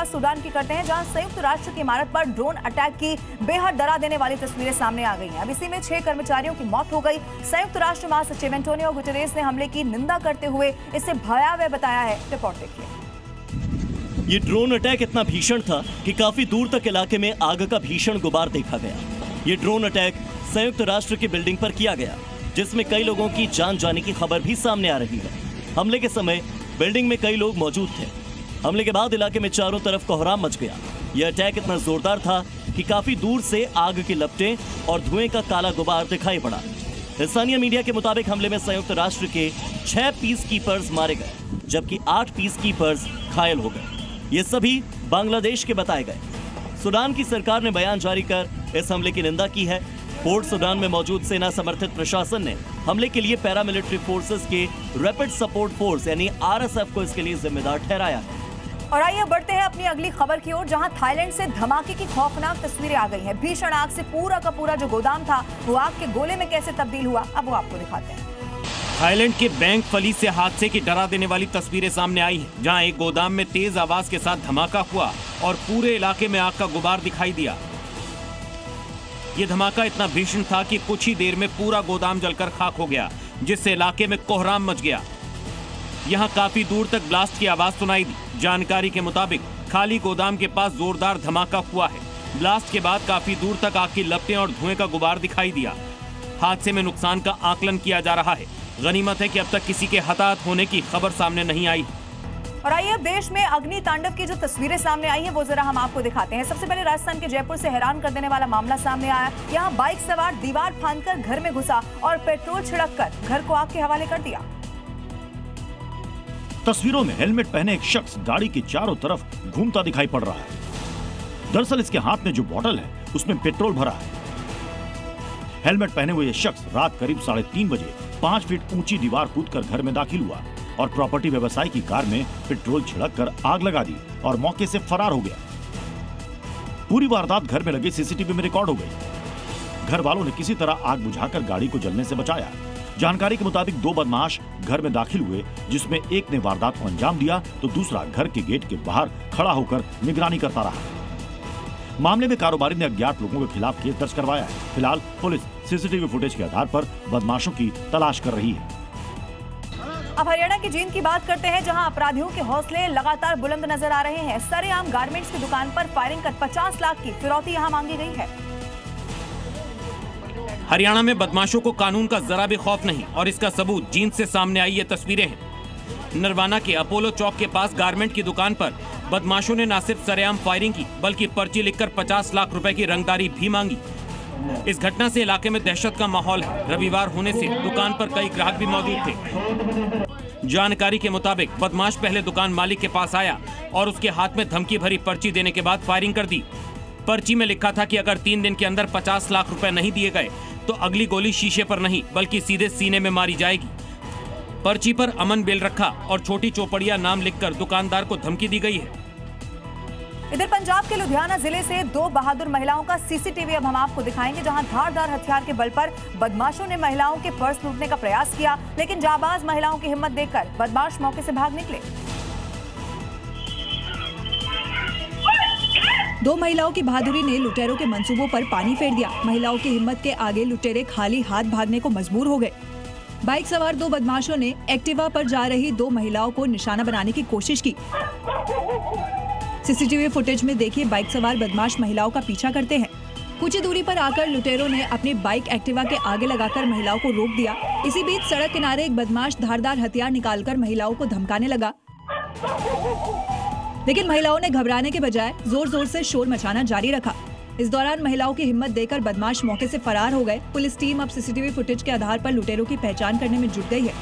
शुरुआत सूडान की करते हैं, जहां संयुक्त राष्ट्र की इमारत पर ड्रोन अटैक की बेहद डरा देने वाली तस्वीरें सामने आ गई हैं। अब इसी में 6 कर्मचारियों की मौत हो गई। संयुक्त राष्ट्र महासचिव एंटोनियो गुटेरेस ने हमले की निंदा करते हुए इसे भयावह बताया है। रिपोर्ट देखिए। ये ड्रोन अटैक इतना भीषण था कि काफी दूर तक इलाके में आग का भीषण गुबार देखा गया। ये ड्रोन अटैक संयुक्त राष्ट्र की बिल्डिंग पर किया गया, जिसमें कई लोगों की जान जाने की खबर भी सामने आ रही है। हमले के समय बिल्डिंग में कई लोग मौजूद थे। हमले के बाद इलाके में चारों तरफ कोहराम मच गया। यह अटैक इतना जोरदार था कि काफी दूर से आग की लपटें और धुएं का काला गुबार दिखाई पड़ा। स्थानीय मीडिया के मुताबिक हमले में संयुक्त राष्ट्र के 6 पीस कीपर्स मारे गए, जबकि 8 पीस कीपर्स घायल हो गए। ये सभी बांग्लादेश के बताए गए। सूडान की सरकार ने बयान जारी कर इस हमले की निंदा की है। पोर्ट सूडान में मौजूद सेना समर्थित प्रशासन ने हमले के लिए पैरामिलिट्री फोर्सेस के रैपिड सपोर्ट फोर्स यानी RSF को इसके लिए जिम्मेदार ठहराया है। और आइए बढ़ते हैं अपनी अगली खबर की ओर, जहां थाईलैंड से धमाके की खौफनाक तस्वीरें आ गई हैं। भीषण आग से पूरा का पूरा जो गोदाम था वो आग के गोले में कैसे तब्दील हुआ, अब वो आपको दिखाते हैं। थाईलैंड के बैंक फली से हादसे की डरा देने वाली तस्वीरें सामने आई हैं, जहां एक गोदाम में तेज आवाज के साथ धमाका हुआ और पूरे इलाके में आग का गुबार दिखाई दिया। ये धमाका इतना भीषण था कि कुछ ही देर में पूरा गोदाम जलकर खाक हो गया, जिससे इलाके में कोहराम मच गया। यहाँ काफी दूर तक ब्लास्ट की आवाज सुनाई दी। जानकारी के मुताबिक खाली गोदाम के पास जोरदार धमाका हुआ है। ब्लास्ट के बाद काफी दूर तक आग की लपटें और धुएं का गुबार दिखाई दिया। हादसे में नुकसान का आकलन किया जा रहा है। गनीमत है कि अब तक किसी के हताहत होने की खबर सामने नहीं आई। और आइए अब देश में अग्नि तांडव की जो तस्वीरें सामने आई हैं वो जरा हम आपको दिखाते हैं। सबसे पहले राजस्थान के जयपुर से हैरान कर देने वाला मामला सामने आया। यहाँ बाइक सवार दीवार फांदकर घर में घुसा और पेट्रोल छिड़ककर घर को आग के हवाले कर दिया। तस्वीरों में हेलमेट पहने एक शख्स गाड़ी के चारों तरफ घूमता दिखाई पड़ रहा है। दरअसल इसके हाथ में जो बोतल है उसमें पेट्रोल भरा है। हेलमेट पहने हुए ये शख्स रात करीब 3:30 बजे 5 फीट ऊंची दीवार कूदकर घर में दाखिल हुआ और प्रॉपर्टी व्यवसायी की कार में पेट्रोल छिड़ककर आग लगा दी और मौके से फरार हो गया। पूरी वारदात घर में लगे सीसीटीवी में रिकॉर्ड हो गई। घर वालों ने किसी तरह आग बुझाकर गाड़ी को जलने से बचाया। जानकारी के मुताबिक 2 बदमाश घर में दाखिल हुए, जिसमें एक ने वारदात को अंजाम दिया तो दूसरा घर के गेट के बाहर खड़ा होकर निगरानी करता रहा। मामले में कारोबारी ने अज्ञात लोगों के खिलाफ केस दर्ज करवाया है। फिलहाल पुलिस सीसीटीवी फुटेज के आधार पर बदमाशों की तलाश कर रही है। अब हरियाणा की जींद की बात करते हैं, जहां अपराधियों के हौसले लगातार बुलंद नजर आ रहे हैं। सरेआम गारमेंट्स की दुकान पर फायरिंग कर 50 लाख की फिरौती यहां मांगी गई है। हरियाणा में बदमाशों को कानून का जरा भी खौफ नहीं और इसका सबूत जींद से सामने आई ये तस्वीरें हैं। नरवाना के अपोलो चौक के पास गारमेंट की दुकान पर बदमाशों ने न सिर्फ सरेआम फायरिंग की बल्कि पर्ची लिखकर 50 लाख रुपए की रंगदारी भी मांगी। इस घटना से इलाके में दहशत का माहौल है। रविवार होने से दुकान पर कई ग्राहक भी मौजूद थे। जानकारी के मुताबिक बदमाश पहले दुकान मालिक के पास आया और उसके हाथ में धमकी भरी पर्ची देने के बाद फायरिंग कर दी। पर्ची में लिखा था कि अगर 3 दिन के अंदर 50 लाख रुपए नहीं दिए गए तो अगली गोली शीशे पर नहीं बल्कि सीधे सीने में मारी जाएगी। पर्ची पर अमन बेल रखा और छोटी चौपड़िया नाम लिखकर दुकानदार को धमकी दी गई है। इधर पंजाब के लुधियाना जिले से 2 बहादुर महिलाओं का सीसीटीवी अब हम आपको दिखाएंगे, जहां धारदार हथियार के बल पर बदमाशों ने महिलाओं के पर्स लूटने का प्रयास किया, लेकिन जाबाज महिलाओं की हिम्मत देखकर बदमाश मौके से भाग निकले। 2 महिलाओं की बहादुरी ने लुटेरों के मंसूबों पर पानी फेर दिया। महिलाओं की हिम्मत के आगे लुटेरे खाली हाथ भागने को मजबूर हो गए। बाइक सवार 2 बदमाशों ने एक्टिवा पर जा रही 2 महिलाओं को निशाना बनाने की कोशिश की। सीसीटीवी फुटेज में देखिए बाइक सवार बदमाश महिलाओं का पीछा करते हैं। कुछ ही दूरी पर आकर लुटेरों ने अपनी बाइक एक्टिवा के आगे लगाकर महिलाओं को रोक दिया। इसी बीच सड़क किनारे एक बदमाश धारदार हथियार निकालकर महिलाओं को धमकाने लगा, लेकिन महिलाओं ने घबराने के बजाय जोर जोर से शोर मचाना जारी रखा। इस दौरान महिलाओं की हिम्मत देकर बदमाश मौके से फरार हो गए। पुलिस टीम अब सीसीटीवी फुटेज के आधार पर लुटेरों की पहचान करने में जुट गई है।